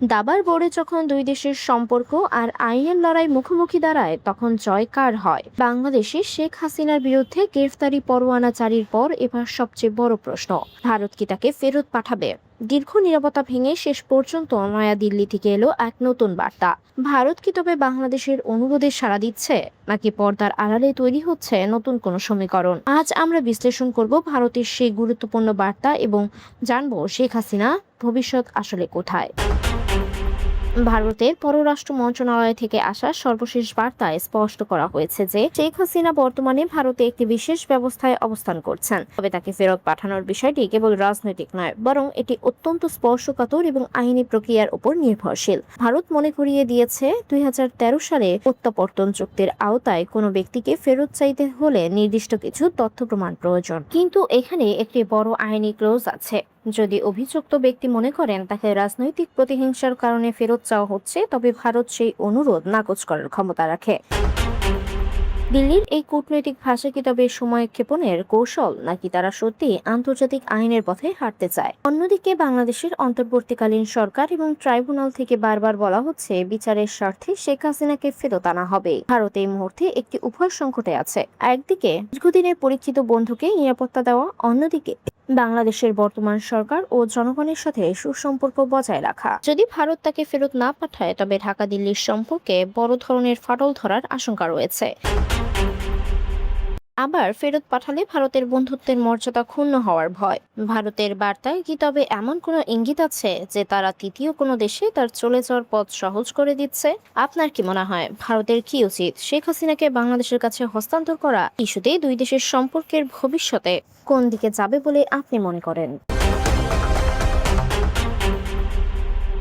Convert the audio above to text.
দাবার বোর্ডে যখন দুই দেশের সম্পর্ক আর আইনের লড়াই মুখোমুখি দাঁড়ায়, তখন জয় কার হয়? বাংলাদেশে শেখ হাসিনার বিরুদ্ধে গ্রেফতারি পরোয়ানা জারির পর এবার সবচেয়ে বড় প্রশ্ন, ভারত কি তাকে ফেরত পাঠাবে? দীর্ঘ নীরবতা ভেঙে শেষ পর্যন্ত নয়াদিল্লি থেকে এলো এক নতুন বার্তা। ভারত কি তবে বাংলাদেশের অনুরোধে সাড়া দিচ্ছে, নাকি পর্দার আড়ালে তৈরি হচ্ছে নতুন কোনো সমীকরণ? আজ আমরা বিশ্লেষণ করব ভারতের সেই গুরুত্বপূর্ণ বার্তা এবং জানবো শেখ হাসিনা ভবিষ্যৎ আসলে কোথায়। ভারতের পররাষ্ট্র মন্ত্রণালয় থেকে আসা সর্বশেষ বার্তায় স্পষ্ট করা হয়েছে যে শেখ হাসিনা বর্তমানে ভারতে একটি বিশেষ ব্যবস্থায় অবস্থান করছেন। তবে তাকে ফেরত পাঠানোর বিষয়টি কেবল রাজনৈতিক নয়, বরং এটি অত্যন্ত স্পর্শকাতর এবং আইনি প্রক্রিয়ার উপর নির্ভরশীল। ভারত মনে করিয়ে দিয়েছে 2013 সালে প্রত্যাবর্তন চুক্তির আওতায় কোনো ব্যক্তিকে ফেরত চাইতে হলে নির্দিষ্ট কিছু তথ্য প্রমাণ প্রয়োজন। কিন্তু এখানে একটি বড় আইনি ক্লোজ আছে। যদি অভিযুক্ত ব্যক্তি মনে করেন তাকে রাজনৈতিক প্রতিহিংসার কারণে ফেরত চাওয়া হচ্ছে, তবে ভারত সেই অনুরোধ নাকচ করার ক্ষমতা রাখে। দিল্লির এই কূটনৈতিক ভাষা কি তবে সময় ক্ষেপণের কৌশল, নাকি তারা সত্যি আন্তর্জাতিক আইনের পথে হাঁটতে চায়? অন্যদিকে বাংলাদেশের অন্তর্বর্তীকালীন সরকার এবং ট্রাইব্যুনাল থেকে বারবার বলা হচ্ছে বিচারের স্বার্থে শেখ হাসিনাকে ফেরত আনা হবে। ভারত এই মুহূর্তে একটি উভয় সংকটে আছে। একদিকে দীর্ঘদিনের পরীক্ষিত বন্ধুকে নিরাপত্তা দেওয়া, অন্যদিকে বাংলাদেশের বর্তমান সরকার ও জনগণের সাথে সুসম্পর্ক বজায় রাখা। যদি ভারত তাকে ফেরত না পাঠায়, তবে ঢাকা দিল্লির সম্পর্কে বড় ধরনের ফাটল ধরার আশঙ্কা রয়েছে। আবার ফেরত পাঠালে ভারতের বন্ধুত্বের মর্যাদা ক্ষুণ্ণ হওয়ার ভয়। ভারতের বার্তায় কি তবে এমন কোনো ইঙ্গিত আছে যে তারা তৃতীয় কোনো দেশে তার চলে যাওয়ার পথ সহজ করে দিচ্ছে? আপনার কি মনে হয়, ভারতের কি উচিত? শেখ হাসিনাকে বাংলাদেশের কাছে হস্তান্তর করা ইস্যুতে দুই দেশের সম্পর্কের ভবিষ্যতে কোন দিকে যাবে বলে আপনি মনে করেন?